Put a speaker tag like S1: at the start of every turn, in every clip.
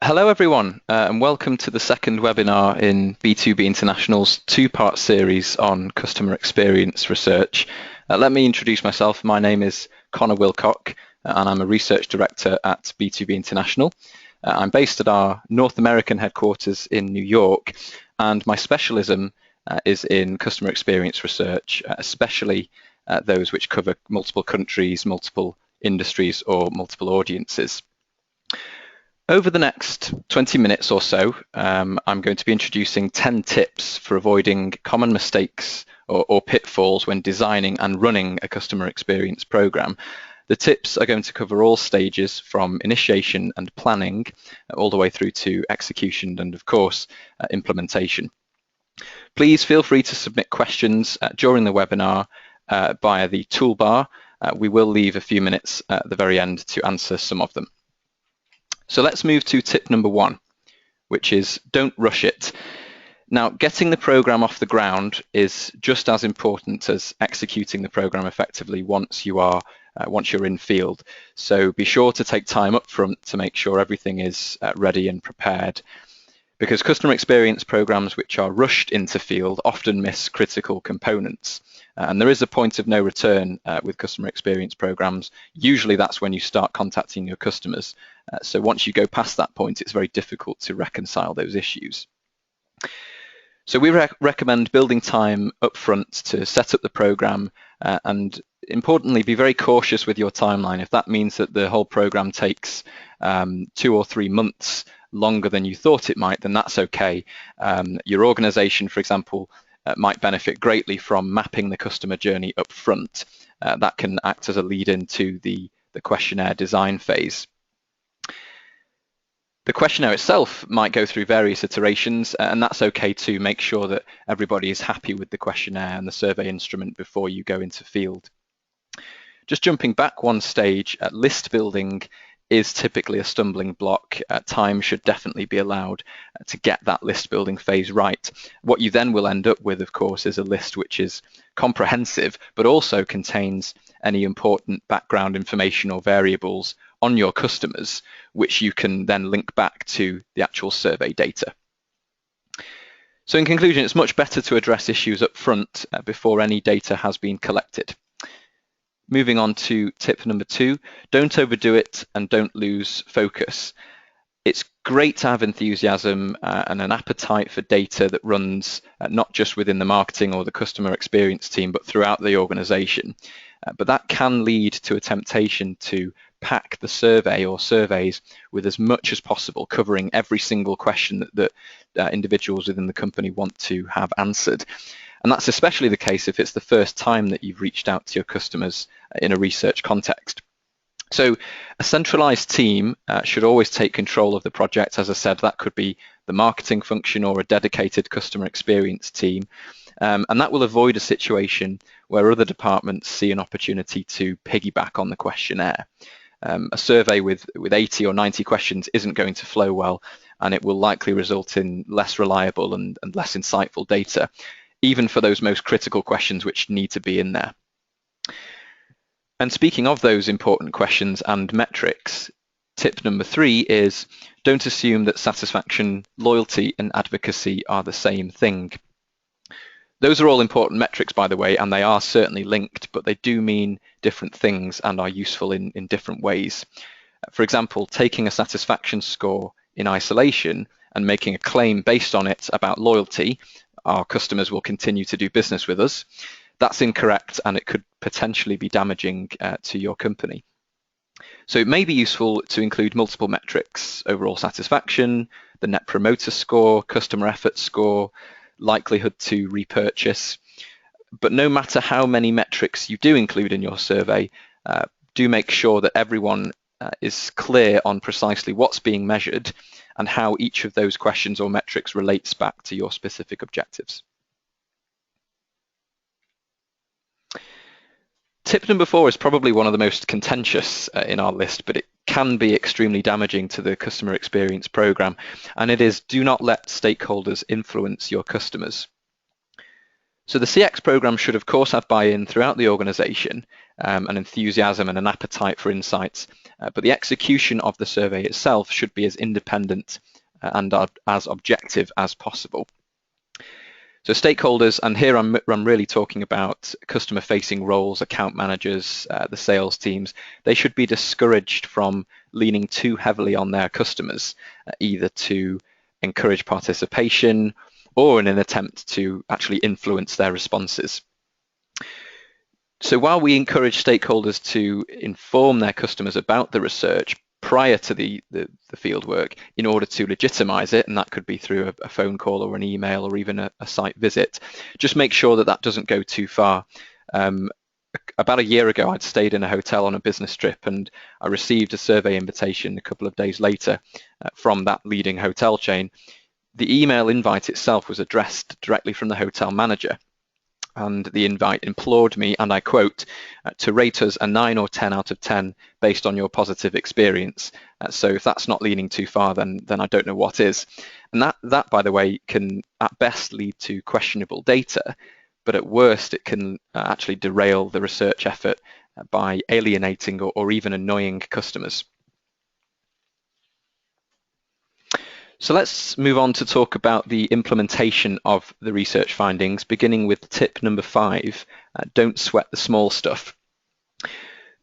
S1: Hello everyone, and welcome to the second webinar in B2B International's two-part series on customer experience research. Let me introduce myself. My name is Connor Wilcock, and I'm a research director at B2B International. I'm based at our North American headquarters in New York, and my specialism is in customer experience research, especially those which cover multiple countries, multiple industries, or multiple audiences. Over the next 20 minutes or so, I'm going to be introducing 10 tips for avoiding common mistakes or pitfalls when designing and running a customer experience program. The tips are going to cover all stages from initiation and planning all the way through to execution and, of course, implementation. Please feel free to submit questions during the webinar via the toolbar. We will leave a few minutes at the very end to answer some of them. So let's move to tip number one, which is don't rush it. Now, getting the program off the ground is just as important as executing the program effectively once you're in field. So be sure to take time up front to make sure everything is ready and prepared, because customer experience programs which are rushed into field often miss critical components. And there is a point of no return with customer experience programs. Usually that's when you start contacting your customers. So once you go past that point, it's very difficult to reconcile those issues. So we recommend building time up front to set up the program, and importantly, be very cautious with your timeline. If that means that the whole program takes 2 or 3 months longer than you thought it might, then that's okay. Your organization, for example, might benefit greatly from mapping the customer journey up front. That can act as a lead into the questionnaire design phase. The questionnaire itself might go through various iterations, and that's okay to make sure that everybody is happy with the questionnaire and the survey instrument before you go into field. Just jumping back one stage, list building is typically a stumbling block. Time should definitely be allowed to get that list building phase right. What you then will end up with, of course, is a list which is comprehensive, but also contains any important background information or variables on your customers, which you can then link back to the actual survey data. So in conclusion, it's much better to address issues up front before any data has been collected. Moving on to tip number 2, don't overdo it and don't lose focus. It's great to have enthusiasm and an appetite for data that runs not just within the marketing or the customer experience team, but throughout the organization. But that can lead to a temptation to pack the survey or surveys with as much as possible, covering every single question that individuals within the company want to have answered. And that's especially the case if it's the first time that you've reached out to your customers in a research context. So a centralized team should always take control of the project. As I said, that could be the marketing function or a dedicated customer experience team. And that will avoid a situation where other departments see an opportunity to piggyback on the questionnaire. A survey with 80 or 90 questions isn't going to flow well, and it will likely result in less reliable and less insightful data, even for those most critical questions which need to be in there. And speaking of those important questions and metrics, tip number 3 is don't assume that satisfaction, loyalty, and advocacy are the same thing. Those are all important metrics, by the way, and they are certainly linked, but they do mean different things and are useful in different ways. For example, taking a satisfaction score in isolation and making a claim based on it about loyalty, our customers will continue to do business with us, that's incorrect, and it could potentially be damaging to your company. So it may be useful to include multiple metrics: overall satisfaction, the net promoter score, customer effort score, likelihood to repurchase. But no matter how many metrics you do include in your survey, do make sure that everyone is clear on precisely what's being measured and how each of those questions or metrics relates back to your specific objectives. Tip number 4 is probably one of the most contentious in our list, but it can be extremely damaging to the customer experience program, and it is do not let stakeholders influence your customers. So the CX program should of course have buy-in throughout the organization, an enthusiasm and an appetite for insights, but the execution of the survey itself should be as independent and as objective as possible. So stakeholders, and here I'm really talking about customer-facing roles, account managers, the sales teams, they should be discouraged from leaning too heavily on their customers, either to encourage participation or in an attempt to actually influence their responses. So while we encourage stakeholders to inform their customers about the research prior to the field work in order to legitimize it, and that could be through a phone call or an email or even a site visit, just make sure that that doesn't go too far. About a year ago, I'd stayed in a hotel on a business trip, and I received a survey invitation a couple of days later from that leading hotel chain. The email invite itself was addressed directly from the hotel manager, and the invite implored me, and I quote, to rate us a 9 or 10 out of 10 based on your positive experience. So if that's not leaning too far, then I don't know what is. And that, by the way, can at best lead to questionable data, but at worst it can actually derail the research effort by alienating or even annoying customers. So let's move on to talk about the implementation of the research findings, beginning with tip number 5, don't sweat the small stuff.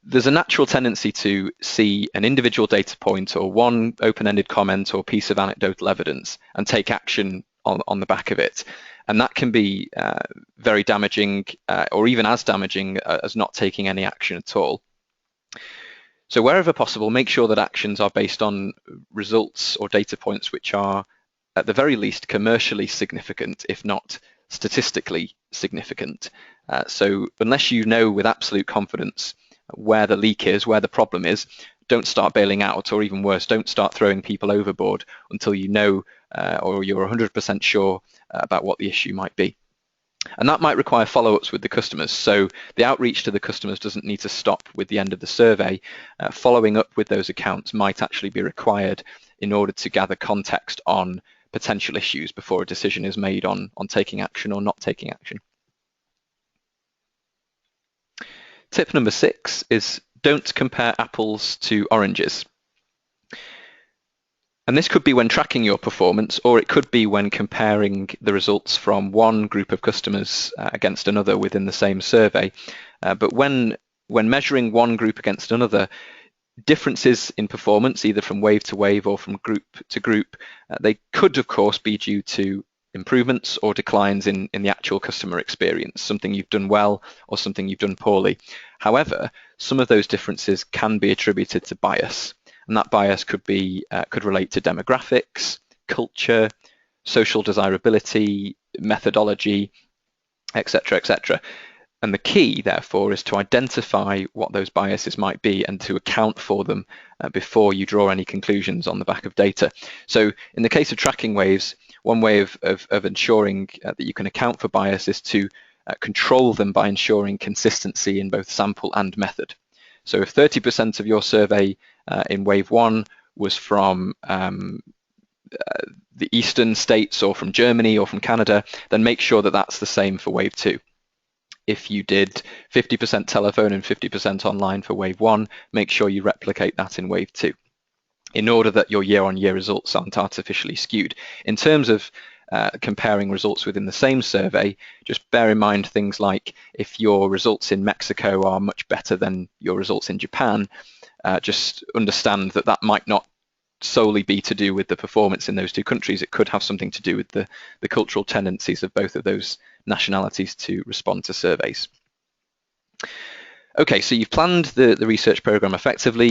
S1: There's a natural tendency to see an individual data point or one open-ended comment or piece of anecdotal evidence and take action on the back of it. And that can be very damaging, or even as damaging as not taking any action at all. So wherever possible, make sure that actions are based on results or data points which are, at the very least, commercially significant, if not statistically significant. So unless you know with absolute confidence where the leak is, where the problem is, don't start bailing out, or even worse, don't start throwing people overboard until you know or you're 100% sure about what the issue might be. And that might require follow-ups with the customers. So the outreach to the customers doesn't need to stop with the end of the survey. Following up with those accounts might actually be required in order to gather context on potential issues before a decision is made on taking action or not taking action. Tip number 6 is don't compare apples to oranges. And this could be when tracking your performance, or it could be when comparing the results from one group of customers against another within the same survey. But when measuring one group against another, differences in performance, either from wave to wave or from group to group, they could, of course, be due to improvements or declines in the actual customer experience, something you've done well or something you've done poorly. However, some of those differences can be attributed to bias. And that bias could relate to demographics, culture, social desirability, methodology, etc., etc. And the key, therefore, is to identify what those biases might be and to account for them before you draw any conclusions on the back of data. So in the case of tracking waves, one way of ensuring that you can account for bias is to control them by ensuring consistency in both sample and method. So if 30% of your survey in wave 1 was from the eastern states or from Germany or from Canada, then make sure that that's the same for wave 2. If you did 50% telephone and 50% online for wave 1, make sure you replicate that in wave 2 in order that your year-on-year results aren't artificially skewed. In terms of comparing results within the same survey, just bear in mind things like if your results in Mexico are much better than your results in Japan, just understand that that might not solely be to do with the performance in those two countries. It could have something to do with the cultural tendencies of both of those nationalities to respond to surveys. Okay, so you've planned the research program effectively,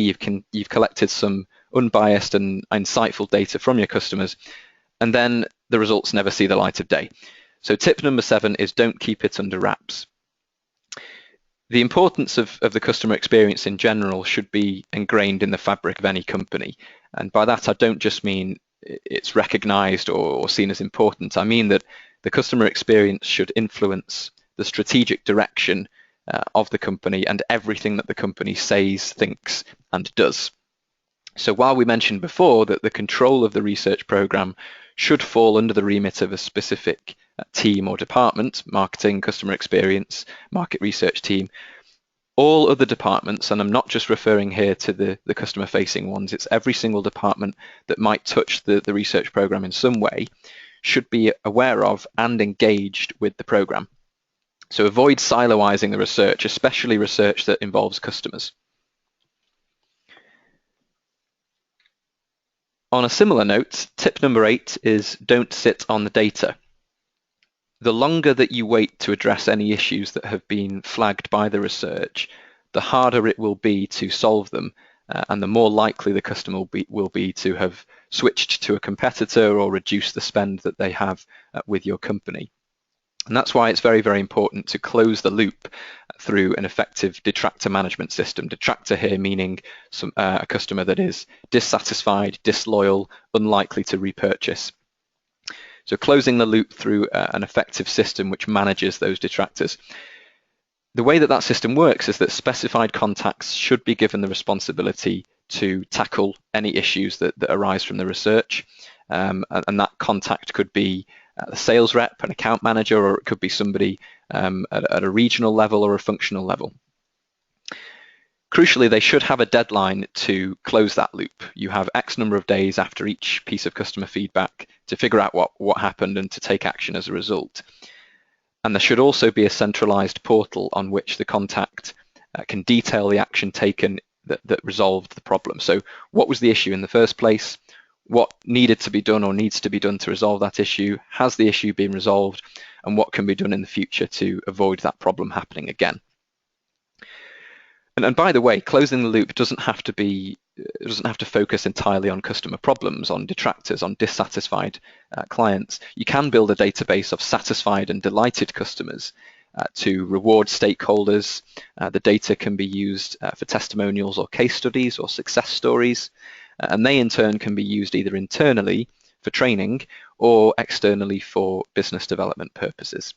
S1: you've collected some unbiased and insightful data from your customers, and then the results never see the light of day. So tip number 7 is don't keep it under wraps. The importance of the customer experience in general should be ingrained in the fabric of any company. And by that, I don't just mean it's recognized or seen as important. I mean that the customer experience should influence the strategic direction of the company and everything that the company says, thinks, and does. So while we mentioned before that the control of the research program should fall under the remit of a specific team or department, marketing, customer experience, market research team, All other departments, and I'm not just referring here to the customer-facing ones, it's every single department that might touch the research program in some way, should be aware of and engaged with the program. So avoid siloizing the research, especially research that involves customers. On a similar note, tip number 8 is don't sit on the data. The longer that you wait to address any issues that have been flagged by the research, the harder it will be to solve them, and the more likely the customer will be to have switched to a competitor or reduced the spend that they have with your company. And that's why it's very, very important to close the loop through an effective detractor management system. Detractor here meaning a customer that is dissatisfied, disloyal, unlikely to repurchase. So closing the loop through an effective system which manages those detractors. The way that system works is that specified contacts should be given the responsibility to tackle any issues that arise from the research. And that contact could be a sales rep, an account manager, or it could be somebody at a regional level or a functional level. Crucially, they should have a deadline to close that loop. You have X number of days after each piece of customer feedback to figure out what happened and to take action as a result. And there should also be a centralized portal on which the contact can detail the action taken that resolved the problem. So what was the issue in the first place? What needed to be done or needs to be done to resolve that issue? Has the issue been resolved? And what can be done in the future to avoid that problem happening again? And by the way, closing the loop doesn't have to focus entirely on customer problems, on detractors, on dissatisfied clients. You can build a database of satisfied and delighted customers to reward stakeholders. The data can be used for testimonials or case studies or success stories, and they in turn can be used either internally for training or externally for business development purposes.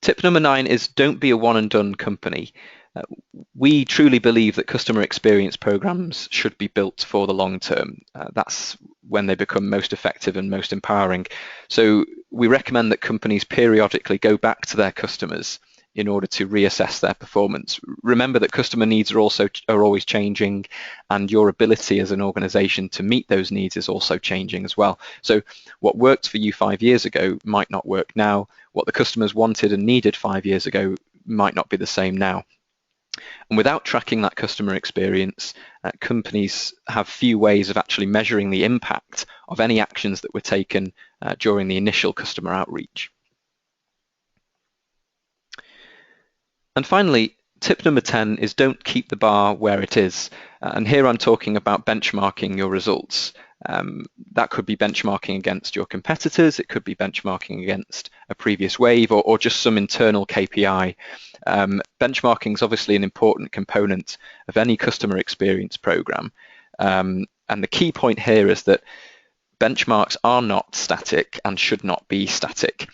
S1: Tip number 9 is don't be a one and done company. We truly believe that customer experience programs should be built for the long term. That's when they become most effective and most empowering. So we recommend that companies periodically go back to their customers in order to reassess their performance. Remember that customer needs are always changing, and your ability as an organization to meet those needs is also changing as well. So what worked for you 5 years ago might not work now. What the customers wanted and needed 5 years ago might not be the same now. And without tracking that customer experience, companies have few ways of actually measuring the impact of any actions that were taken during the initial customer outreach. And finally, tip number 10 is don't keep the bar where it is. And here I'm talking about benchmarking your results. That could be benchmarking against your competitors, it could be benchmarking against a previous wave, or just some internal KPI. Benchmarking is obviously an important component of any customer experience program. And the key point here is that benchmarks are not static and should not be static.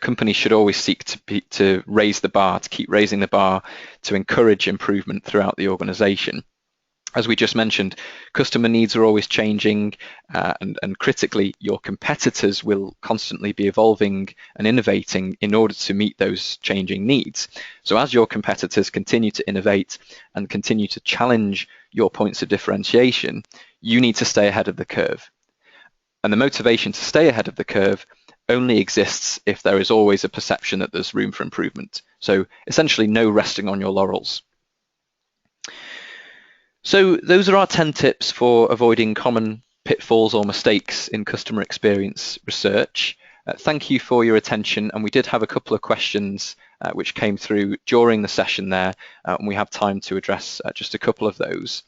S1: Companies should always seek to raise the bar, to keep raising the bar, to encourage improvement throughout the organization. As we just mentioned, customer needs are always changing, and critically, your competitors will constantly be evolving and innovating in order to meet those changing needs. So as your competitors continue to innovate and continue to challenge your points of differentiation, you need to stay ahead of the curve. And the motivation to stay ahead of the curve only exists if there is always a perception that there's room for improvement. So essentially, no resting on your laurels. So those are our 10 tips for avoiding common pitfalls or mistakes in customer experience research. Thank you for your attention, and we did have a couple of questions which came through during the session there, and we have time to address just a couple of those.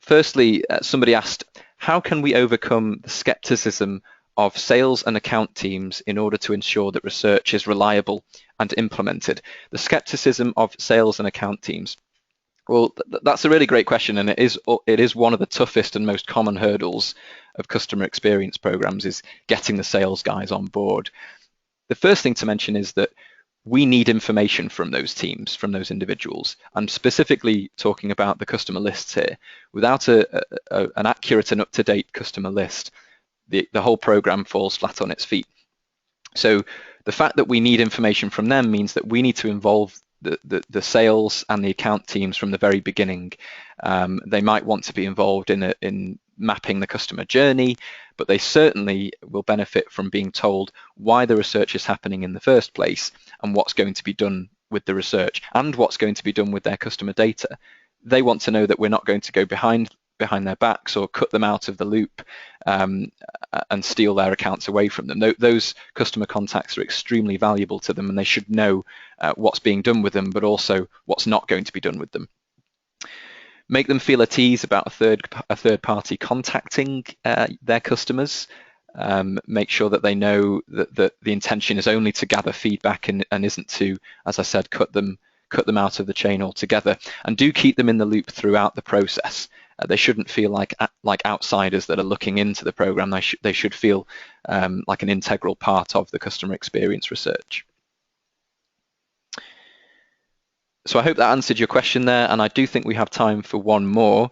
S1: Firstly, somebody asked, how can we overcome the skepticism of sales and account teams in order to ensure that research is reliable and implemented? The skepticism of sales and account teams. Well, that's a really great question, and it is one of the toughest and most common hurdles of customer experience programs, is getting the sales guys on board. The first thing to mention is that we need information from those teams, from those individuals. I'm specifically talking about the customer lists here. Without an accurate and up-to-date customer list, the whole program falls flat on its feet. So The fact that we need information from them means that we need to involve the sales and the account teams from the very beginning. They might want to be involved in mapping the customer journey, but they certainly will benefit from being told why the research is happening in the first place and what's going to be done with the research and what's going to be done with their customer data. They want to know that we're not going to go behind their backs or cut them out of the loop and steal their accounts away from them. Those customer contacts are extremely valuable to them, and they should know what's being done with them, but also what's not going to be done with them. Make them feel at ease about a third party contacting their customers. Make sure that they know that the intention is only to gather feedback and isn't to, as I said, cut them out of the chain altogether. And do keep them in the loop throughout the process. They shouldn't feel like outsiders that are looking into the program. They should feel like an integral part of the customer experience research. So I hope that answered your question there, and I do think we have time for one more.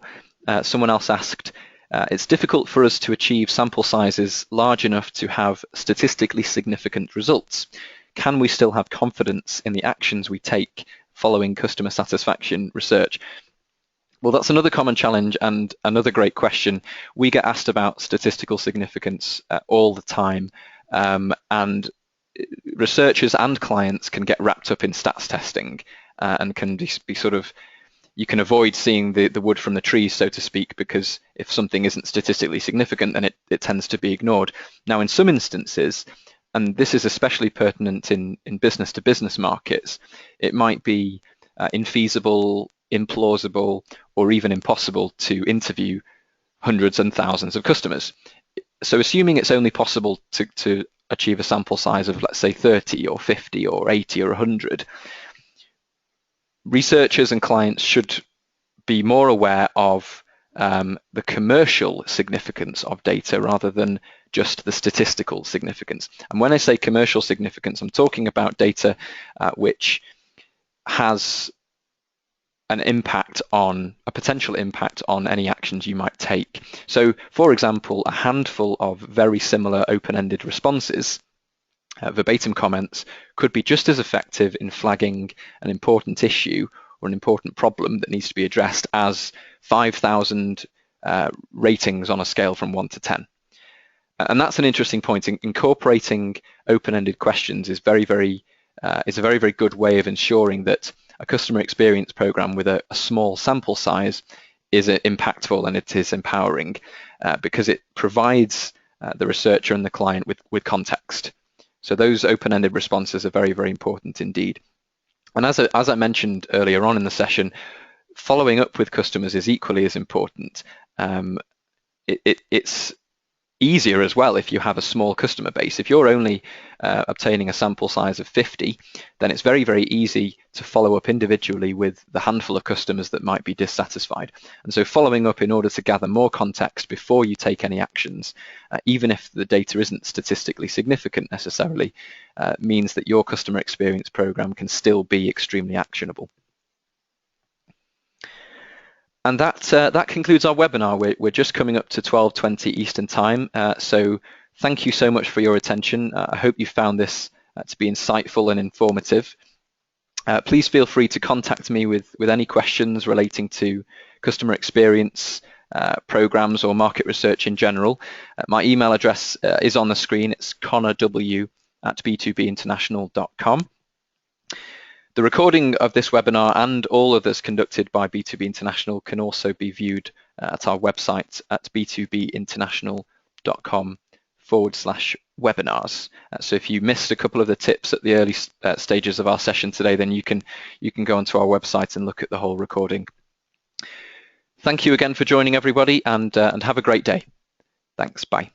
S1: Someone else asked, it's difficult for us to achieve sample sizes large enough to have statistically significant results. Can we still have confidence in the actions we take following customer satisfaction research? Well, that's another common challenge and another great question. We get asked about statistical significance all the time, and researchers and clients can get wrapped up in stats testing and can be sort of, you can avoid seeing the wood from the trees, so to speak, because if something isn't statistically significant, then it tends to be ignored. Now, in some instances, and this is especially pertinent in business-to-business markets, it might be infeasible, implausible, or even impossible to interview hundreds and thousands of customers. So assuming it's only possible to achieve a sample size of, let's say, 30 or 50 or 80 or 100, researchers and clients should be more aware of the commercial significance of data rather than just the statistical significance. And when I say commercial significance, I'm talking about data which has a potential impact on any actions you might take. So, for example, a handful of very similar open-ended responses, verbatim comments, could be just as effective in flagging an important issue or an important problem that needs to be addressed as 5,000 ratings on a scale from 1 to 10. And that's an interesting point. Incorporating open-ended questions is a very, very good way of ensuring that a customer experience program with a small sample size is impactful and it is empowering because it provides the researcher and the client with context. So those open-ended responses are very, very important indeed. And as I mentioned earlier on in the session, following up with customers is equally as important. It's easier as well if you have a small customer base. If you're only obtaining a sample size of 50, then it's very, very easy to follow up individually with the handful of customers that might be dissatisfied. And so following up in order to gather more context before you take any actions, even if the data isn't statistically significant necessarily, means that your customer experience program can still be extremely actionable. And that concludes our webinar. We're just coming up to 12:20 Eastern Time. So thank you so much for your attention. I hope you found this to be insightful and informative. Please feel free to contact me with any questions relating to customer experience, programs, or market research in general. My email address is on the screen. It's connorw@b2binternational.com. The recording of this webinar and all others conducted by B2B International can also be viewed at our website at b2binternational.com/webinars. So if you missed a couple of the tips at the early stages of our session today, then you can go onto our website and look at the whole recording. Thank you again for joining, everybody, and have a great day. Thanks. Bye.